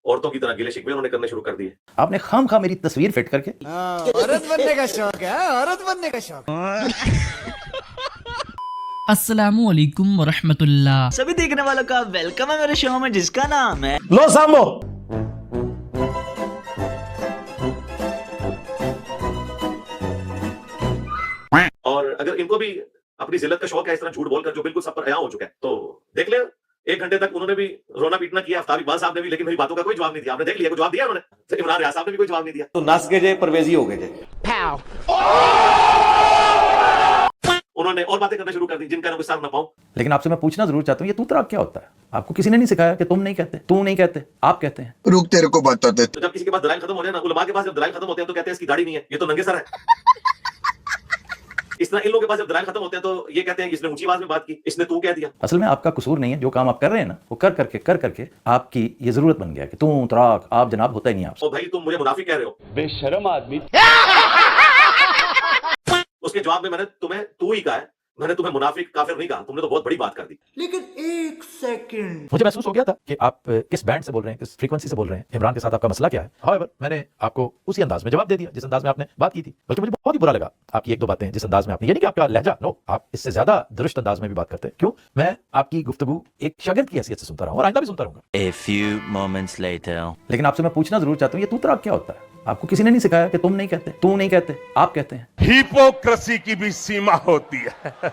औरतों की तरह गिले शिकवे उन्होंने करने शुरू कर दिए। आपने खामखा मेरी तस्वीर फिट करके औरत बनने का शौक है, औरत बनने का शौक। अस्सलामुअलैकुम वरहमतुल्लाह। सभी देखने वालों का वेलकम है मेरे शो में जिसका नाम है लो सामो। और अगर इनको भी अपनी जिल्लत का शौक है इस तरह झूठ बोलकर, जो बिल्कुल सब पर हया हो चुका है, तो देख ले 1 घंटे तक उन्होंने भी रोना पीटना किया, आफ्ताब इकबाल साहब ने भी, लेकिन मेरी बातों का कोई जवाब नहीं दिया। आपने देख लिया, कोई जवाब दिया उन्होंने? तो इमरान रियाज साहब ने भी कोई जवाब नहीं दिया। तो नस के जे परवेजी हो गए थे। उन्होंने और बातें करना शुरू कर दी जिनका मैं साथ ना पाऊं। लेकिन आपसे मैं पूछना जरूर चाहता हूँ, ये तू तराक क्या होता है? आपको किसी ने नहीं सिखाया कि तुम नहीं कहते, तू नहीं कहते, आप कहते हैं। रुक तेरे को बताते। तो जब किसी के पास दलाइल खत्म हो जाए ना, उलमा के पास जब दलाइल खत्म होते हैं तो कहते हैं इसकी दाढ़ी नहीं है, ये तो नंगे सर है। इस तरह इन लोगों के पास जब दलाइल खत्म होते हैं तो ये कहते हैं इसने ऊंची आवाज में बात की, इसने तू कह दिया। असल में आपका कसूर नहीं है, जो काम आप कर रहे हैं ना, वो कर करके आपकी ये जरूरत बन गया कि तू तराक, आप जनाब होता ही नहीं आपसे। ओ भाई तुम मुझे मुनाफिक कह रहे हो। बेशरम आदमी। उसके जवाब में मैंने तुम्हें तू ही कहा है, मैंने तुम्हें मुनाफिक काफिर नहीं कहा। तुमने तो बहुत बड़ी बात कर दी। लेकिन 1 सेकंड, मुझे महसूस हो गया था कि आप किस बैंड से बोल रहे हैं, किस फ्रीक्वेंसी से बोल रहे हैं, इमरान के साथ आपका मसला क्या है। हाउएवर मैंने आपको उसी अंदाज में जवाब दे दिया जिस अंदाज में आपने बात की थी। बल्कि मुझे बहुत ही बुरा लगा आपकी 1-2 बातें जिस अंदाज में आपने, ये नहीं कि आपका लहजा, नो, आप इससे ज्यादा दुरुस्त अंदाज में भी बात करते हैं। क्यों? मैं आपकी गुफ्तगू एक शागिर्द की हैसियत से सुनता रहा हूं और आइंदा भी सुनता रहूंगा। A few moments later. लेकिन आपसे मैं पूछना जरूर चाहता हूँ, ये तू तराक क्या होता है? आपको किसी ने नहीं सिखाया कि तुम नहीं कहते, तू नहीं कहते, आप कहते हैं। हिपोक्रेसी की भी सीमा होती है।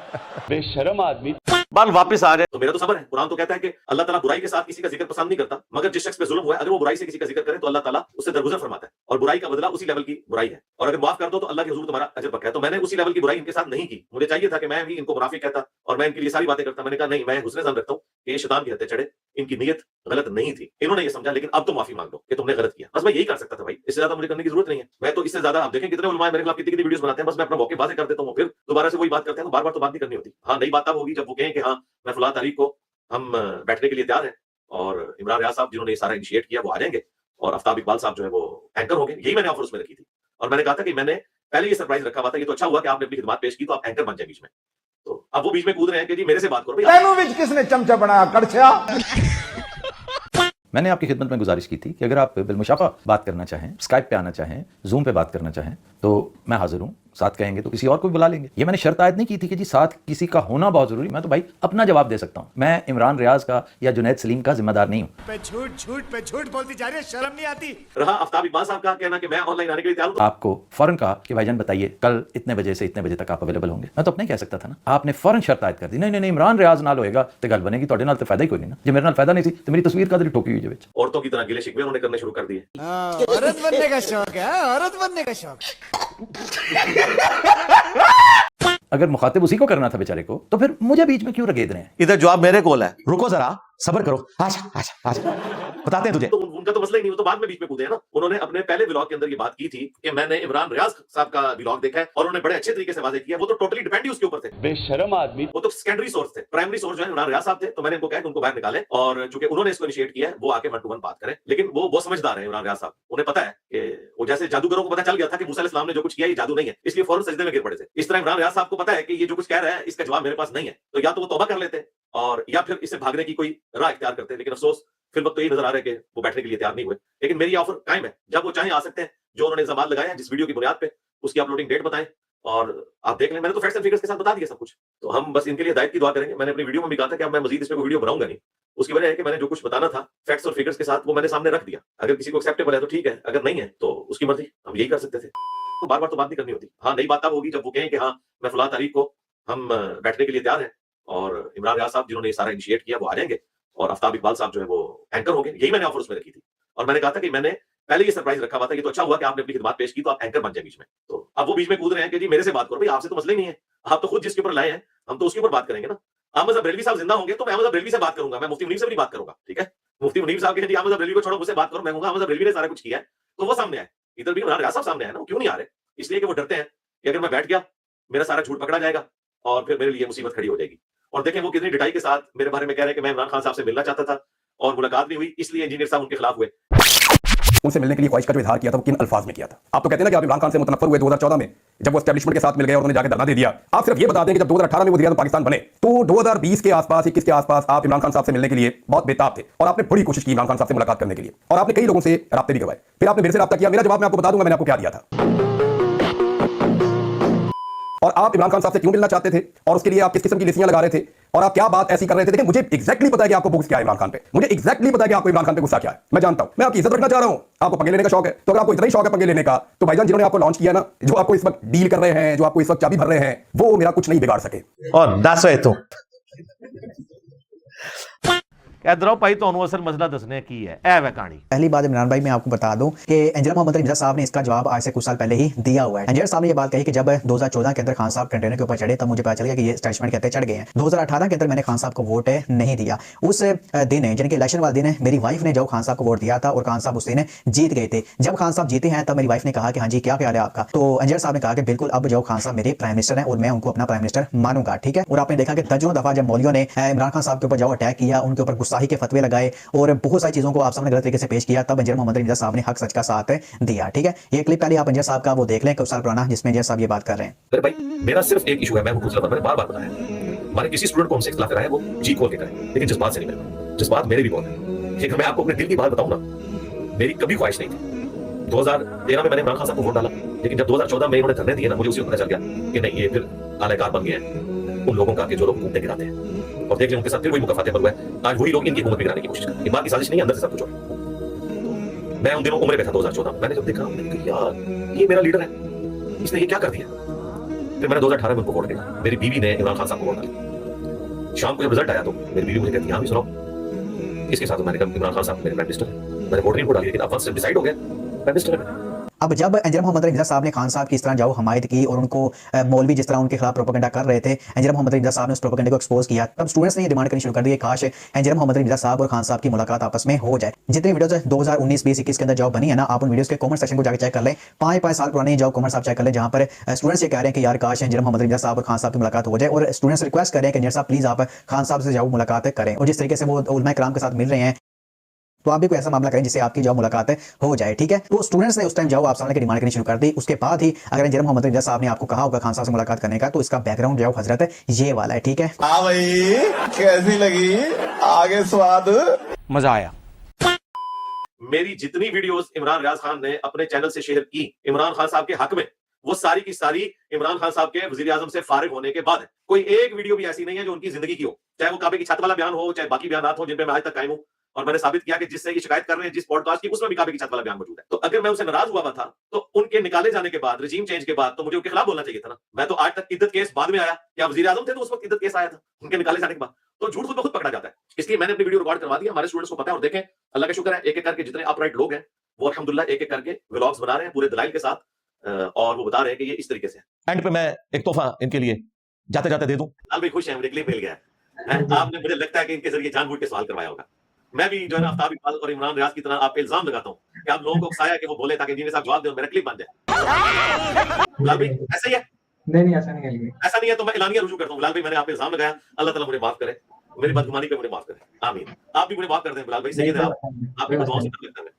बेशरम आदमी। बाल वापस आ जाए तो मेरा तो सबर है। कुरान तो कहता है कि अल्लाह ताला बुराई के साथ किसी का जिक्र पसंद नहीं करता, मगर जिस शख्स पे जुल्म हुआ है अगर वो बुराई से किसी का जिक्र करे तो अल्लाह ताला उससे दरगुजर फरमाता है और बुराई का बदला उसी लेवल की बुराई है। और अगर माफ कर दो तो अल्लाह के हुजूर तुम्हारा अजर पक्का है। तो मैंने उसी लेवल की बुराई इनके साथ नहीं की। मुझे चाहिए था कि मैं भी इनको मुनाफिक कहता और मैं इनके लिए सारी बातें करता। मैंने कहा नहीं, मैं हुस्न ज़न रखता हूँ कि ये शैतान की हत्या चढ़े, इनकी नीयत गलत नहीं थी। इन्होंने ये समझा, लेकिन अब तो माफी मांग लो कि तुमने गलत किया। बस मैं यही कर सकता था भाई, इससे ज्यादा मुझे करने की जरूरत नहीं है। मैं तो इससे ज्यादा, आप देखें कितने उलमा मेरे खिलाफ कितनी वीडियोस बनाते हैं, बस मैं अपना मौके बातें कर देता हूँ, फिर दोबारा से वही बात करते हैं। तो बार बार तो बात नहीं करनी होती। हाँ, नई बात तब होगी जब वो कहें कि हाँ मैं फलां तारीख को हम बैठने के लिए तैयार हैं और इमरान रियाज साहब जिन्होंने ये सारा इनिशिएट किया वो आ जाएंगे और आफ्ताब इकबाल साहब जो है वो एंकर होंगे। यही मैंने ऑफर उसमें रखी थी और मैंने कहा था कि मैंने पहले ये सरप्राइज रखा हुआ था, ये तो अच्छा हुआ कि आपने अपनी खिदमत पेश की तो आप एंकर बन जाए बीच में। तो अब वो बीच में कूद रहे हैं कि जी मेरे से बात करो भाई। तेनू विच किसने चमचा बनाया, कड़छा? मैंने आपकी खिदमत में गुजारिश की थी कि अगर आप बिलमुशाफा बात करना चाहें, स्काइप पे आना चाहें, जूम पे बात करना चाहें तो मैं हाजिर हूँ। साथ कहेंगे तो किसी और को भी बुला लेंगे। ये मैंने शर्त आयद नहीं की थी कि जी साथ किसी का होना बहुत जरूरी। मैं तो भाई अपना जवाब दे सकता हूँ। मैं इमरान रियाज का या जुनैद सलीम का जिम्मेदार नहीं हूँ। पे झूठ बोलती जा रही है, शर्म नहीं आती? रहा आफ्ताब इकबाल साहब का कहना कि मैं ऑनलाइन आने के लिए तैयार हूं। आपको फौरन कहा कि भाईजान बताइए कल इतने बजे से इतने बजे तक आप अवेलेबल होंगे। मैं तो अपने कह सकता था ना, आपने फौरन शर्त आयद कर दी। नहीं इमरान रियाज नाल होएगा तो गल बनेगी, ਤੁਹਾਡੇ ਨਾਲ तो फायदा ही कोई नहीं ना। जो मेरे नाल फायदा नहीं थी तो मेरी तस्वीर का ठोकी हुई है। औरतों की तरह गिले शिकवे उन्होंने करने शुरू कर दिए। औरत बनने का शौक है, औरत बनने का शौक। अगर मुखातिब उसी को करना था बेचारे को, तो फिर मुझे बीच में क्यों रगेद रहे हैं? इधर जवाब मेरे कोल है। रुको जरा, सब्र करो। आजा बताते हैं तुझे। तो उनका तो मसला ही नहीं, वो तो बाद में बीच में कूदे हैं ना। उन्होंने अपने पहले व्लॉग के अंदर ये बात की थी कि मैंने इमरान रियाज साहब का व्लॉग देखा है और उन्होंने बड़े अच्छे तरीके से वाज़ेह किया। वो तो टोटली डिपेंड ही उसके ऊपर थे। बेशरम आदमी। वो तो सेकेंडरी सोर्स थे, प्राइमरी सोर्स जो है इमरान रियाज साहब थे। तो मैंने इनको कहा कि उनको बाहर निकालें और चूंकि उन्होंने इसको इनिशिएट किया है वो आके 1 to 1 बात करें। लेकिन वो बहुत समझदार है इमरान रियाज साहब। उन्हें पता है कि वो जैसे जादूगरों को पता चल गया था कि मूसा अलैहिस्सलाम ने जो कुछ किया ये जादू नहीं है, इसलिए फौरन सजदे में गिर पड़े थे। इस तरह इमरान रियाज साहब को पता है कि ये जो कुछ कह रहा है इसका जवाब मेरे पास नहीं है, तो या तो वो तौबा कर लेते और या फिर इससे भागने की कोई राह इख्तियार करते। लेकिन अफसोस फिर वक्त तो ये नजर आ रहा है कि वो बैठने के लिए तैयार नहीं हुए। लेकिन मेरी ऑफर कायम है, जब वो चाहें आ सकते हैं। जो उन्होंने इल्जाम लगाए हैं जिस वीडियो की बुनियाद पे, उसकी अपलोडिंग डेट बताएं और आप देख लें। मैंने तो फैक्ट्स एंड फिगर्स के साथ बता दिया सब कुछ। तो हम बस इनके लिए हिदायत की दुआ करेंगे। मैंने अपनी वीडियो में भी कहा था कि अब मैं मजीद इस पे कोई वीडियो बनाऊंगा नहीं। उसकी वजह है कि मैंने जो कुछ बताना था फैक्ट्स और फिगर्स के साथ वो मैंने सामने रख दिया। अगर किसी को एक्सेप्टेबल है तो ठीक है, अगर नहीं है तो उसकी मर्जी, हम यही कर सकते थे। तो बार बार तो बात नहीं करनी होती। हाँ, नई बात तब होगी जब वो कहें कि हाँ मैं फलां तारीख को हम बैठने के लिए तैयार हैं और इमरान रियाज साहब जिन्होंने ये सारा इनिशिएट किया वो आ जाएंगे और आफ्ताब इकबाल साहब जो है वो एंकर होंगे। यही मैंने ऑफर उसमें रखी थी और मैंने कहा था कि मैंने पहले ये सरप्राइज रखा हुआ था, ये तो अच्छा हुआ कि आपने अपनी खिदमत पेश की तो आप एंकर बन जाए बीच में। तो अब वो बीच में कूद रहे हैं कि जी मेरे से बात करो भाई, आपसे तो मसला ही नहीं है। आप तो खुद जिसके ऊपर लाए हैं हम तो उसके ऊपर बात करेंगे ना। अहमद बरेलवी साहब जिंदा होंगे तो मैं अहमद बरेलवी से बात करूंगा, मैं मुफ्ती मुनीर से भी बात करूंगा। ठीक है, मुफ्ती मुनीर साहब कहें जी अहमद बरेलवी को छोड़ो, मुझसे बात करो, मैं कहूंगा अहमद बरेलवी ने सारा कुछ किया है तो वो सामने आए। इधर भी इमरान रियाज साहब सामने आए ना, वो क्यों नहीं आ रहे? इसलिए कि वो डरते हैं कि अगर मैं बैठ गया मेरा सारा झूठ पकड़ा जाएगा और फिर मेरे लिए मुसीबत खड़ी हो जाएगी। और देखें वो कितनी डिटाई के साथ मेरे बारे में कह रहे हैं कि मैं इमरान खान साहब से मिलना चाहता था और मुलाकात नहीं हुई, इसलिए इंजीनियर साहब उनके खिलाफ हुए। उनसे मिलने के लिए ख्वाहिश का जो इजहार किया था वो किन अल्फाज में किया था? आप तो कहते हैं ना कि आप इमरान खान से मुतनफ्फर हुए 2014 में, जब वो एस्टेब्लिशमेंट के साथ मिल गए और उन्होंने जाकर धरना दे दिया। आप सिर्फ ये बता दें कि जब 2018 में वज़ीर-ए-आज़म पाकिस्तान बने तो 2020 के आसपास 21 के आसपास आप इमरान खान साहब से मिलने के लिए बहुत बेताब थे और आपने बड़ी कोशिश की इमरान खान साहब से मुलाकात करने के लिए और आपने कई लोगों से राब्ते भी करवाए। फिर आपने मेरे से राब्ता किया, मेरा जवाब मैं आपको बता दूंगा मैंने आपको क्या दिया था और आप इमरान खान साहब से क्यों मिलना चाहते थे और उसके लिए आप किस किस्म की लिस्टियां लगा रहे थे और आप क्या बात ऐसी कर रहे थे। देखिए मुझे एग्जैक्टली पता है कि आपको बुक्स क्या है इमरान खान पे, मुझे एग्जैक्टली पता है कि आपको इमरान खान पे गुस्सा क्या है। मैं जानता हूं, मैं आपकी इज्जत रखना चाह रहा हूं। आपको पंगे लेने का शौक है तो अगर आपको इतना ही शौक है पंगे लेने का तो भाईजान जिन्होंने आपको लॉन्च किया ना, जो आपको इस वक्त डील कर रहे हैं, जो आपको इस वक्त चाबी भर रहे हैं, वो मेरा कुछ नहीं बिगाड़ सके। और दस होए तो इधर आओ भाई, ਤੁਹਾਨੂੰ ਅਸਲ ਮਸਲਾ ਦੱਸਣੇ ਕੀ ਹੈ। ਇਹ ਵੇ ਕਹਾਣੀ। पहली बात इमरान भाई मैं आपको बता दूं कि इंजीनियर मोहम्मद रमजा साहब ने इसका जवाब आज से कुछ साल पहले ही दिया हुआ है। इंजीनियर साहब ने ये बात कही कि जब 2014 के अंदर खान साहब कंटेनर के ऊपर चढ़े तब मुझे पता चल गया कि ये स्टैचमेंट कहते चढ़ गए हैं। 2018 के अंदर मैंने खान साहब को वोट नहीं दिया। उस दिन है यानी कि इलेक्शन वाले दिन है मेरी वाइफ ने जब खान साहब को वोट दिया था और खान साहब उस दिन जीत गए थे। जब खान साहब जीते हैं तब मेरी वाइफ ने कहा कि हाँ जी क्या ख्याल है आपका, तो इंजीनियर साहब ने कहा कि बिल्कुल अब जो खान साहब मेरे प्राइम मिनिस्टर हैं और मैं उनको अपना प्राइम मिनिस्टर मानूंगा। ठीक है, और आपने देखा कि दर्जनों दफा जब मौलियों ने इमरान खान साहब के ऊपर जो अटैक किया, उनके ऊपर गुस्ताखी के फतवे लगाए और बहुत सारी चीजों को आप सामने गलत तरीके से पेश किया, तब इंजीनियर मोहम्मद रमजा साहब ने हक सच का साथ दिया। ठीक है, ये क्लिप पहले आप इंजीनियर साहब का वो देख लें कुछ साल पुराना, जिसमें इंजीनियर साहब ये बात कर रहे हैं। अरे भाई मेरा सिर्फ एक इशू है, मैं वो दूसरा मैंने बार बार बताया, हमारे किसी स्टूडेंट को हमसे इख्तिलाफ कराया वो जी खोल के करे, लेकिन जज्बात से नहीं मेरे, जज्बात मेरे भी बहुत है। ठीक है, मैं आपको अपने दिल की बात बताऊं ना, मेरी कभी ख्वाहिश नहीं थी। 2013 में मैंने इमरान खान साहब को वोट डाला, लेकिन जब 2014 में इन्होंने धरने दिए ना, मुझे उसी वक्त पता चल गया कि नहीं ये फिर आलाकार बन गए हैं उन लोगों का कि जो लोग घूमते गिराते हैं और देख लें उनके साथ फिर वही मुकाफाते बन हुआ है। आज वही लोग इनकी हुकूमत बिगाड़ने की कोशिश कर रहे हैं। बात की साजिश नहीं, अंदर से सब कुछ हो। मैं उन दिनों उम्र में था 2014 में, मैंने जब देखा मैंने कहा यार ये मेरा लीडर है, इसने ये क्या कर दिया। फिर मैंने 2018 में उनको वोट दिया, मेरी बीवी ने इमरान खान साहब को वोट डाला। शाम को जब रिजल्ट आया तो मेरी बीवी मुझे कहती हाँ भी सुनो इसके साथ, मैंने कहा इमरान खान साहब मेरे प्राइम मिनिस्टर है, मैंने वोट नहीं डाली, लेकिन अब फर्स्ट डिसाइड हो गया प्राइम मिनिस्टर है। अब जब इंजीनियर मोहम्मद रमजा साहब ने खान साहब की इस तरह जाओ हमायत की और उनको मौलवी जिस तरह उनके खिलाफ प्रोपेगेंडा कर रहे थे, इंजीनियर मोहम्मद रमजा साहब ने उस प्रोपेगेंडा को एक्सपोज किया, तब स्टूडेंट्स ने ये डिमांड करनी शुरू कर दी काश इंजीनियर मोहम्मद रमजा साहब और खान साहब की मुलाकात आपस में हो जाए। जितनी वीडियोस 2019, 20, 21 के अंदर जॉब बनी है ना, आप उन वीडियोस के कमेंट सेक्शन को जाकर चेक कर लें, 5 साल पुरानी जॉब कमेंट्स आप चेक कर लें, जहां पर स्टूडेंट्स ये कह रहे हैं कि यार काश इंजीनियर मोहम्मद रमजा साहब और खान साहब की मुलाकात हो जाए और स्टूडेंट्स रिक्वेस्ट कर रहे हैं कि इंजीनियर साहब प्लीज आप खान साहब से जाओ मुलाकात करें। और जिस तरीके से वो उलमा इकराम के साथ मिल रहे हैं तो आप भी कोई ऐसा मामला करें जिससे आपकी जो मुलाकात हो जाए। ठीक है, तो स्टूडेंट्स ने उस टाइम जाओ आप सामने की डिमांड करनी शुरू कर दी। उसके बाद ही अगर इंजीनियर मोहम्मद रमजा साहब ने आपको कहा होगा खान साहब से मुलाकात करने का, तो इसका बैकग्राउंड जो हजरत ये वाला है। ठीक है, हाँ भाई कैसी लगी आगे स्वाद, मजा आया। मेरी जितनी वीडियोस इमरान रियाज खान ने अपने चैनल से शेयर की इमरान खान साहब के हक में, वो सारी की सारी इमरान खान साहब के वजीर आजम से फारिग होने के बाद है। कोई एक वीडियो भी ऐसी नहीं है जो उनकी जिंदगी की हो, चाहे वो काबे की छत वाला बयान हो, चाहे बाकी बयान हो जिन पे मैं आज तक कायम हूं। और मैंने साबित किया कि जिससे ये शिकायत कर रहे हैं जिस पॉडकास्ट की, उसमें भी काबे की छत वाला बयान मौजूद है। तो अगर मैं उनसे नाराज हुआ था तो उनके निकाले जाने के बाद, रिजीम चेंज के बाद, तो मुझे उनके खिलाफ बोलना चाहिए था ना। मैं तो आज तक इद्दत केस बाद में आया, क्या वजीर आजम थे तो उस वक्त इद्दत केस आया था उनके निकाले जाने के बाद। तो झूठ खुद ब खुद पकड़ा जाता है, इसलिए मैंने अपनी वीडियो रिकॉर्ड करवा दिया। हमारे स्टूडेंट्स को पता है और देखें, अल्लाह का शुक्र है, एक एक करके जितने अपराइट लोग हैं वो अल्हम्दुलिल्लाह एक एक करके व्लॉग्स बना रहे हैं पूरे दलाइल के साथ, और वो बता रहे हैं कि ये इस तरीके से है। एंड पे मैं एक तोहफा इनके लिए जाते जाते दे दूं। लाल भाई खुश हैं, मुझे क्लिप मिल गया है। आपने, मुझे लगता है कि इनके जरिए जानबूझ के सवाल करवाया होगा। मैं भी जो है ना आफ्ताब इकबाल और इमरान रियाज की तरह आप पे इल्जाम लगाता हूँ कि आप लोगों को उकसाया कि वो बोले ताकि इंजीनियर साहब जवाब दें और मेरा क्लिप बन जाए। लाल भाई ऐसा ही है? नहीं ऐसा नहीं है। ऐसा नहीं है तो मैं एलानिया रुजू करता हूँ। लाल भाई मैंने आप पे इल्जाम लगाया, अल्लाह ताला मुझे माफ करे, मेरी बदगुमानी पे मुझे माफ करे, आमीन। आप भी मुझे माफ कर दें बिलाल भाई, सही है आप भी दुआओं से कर लेते हैं।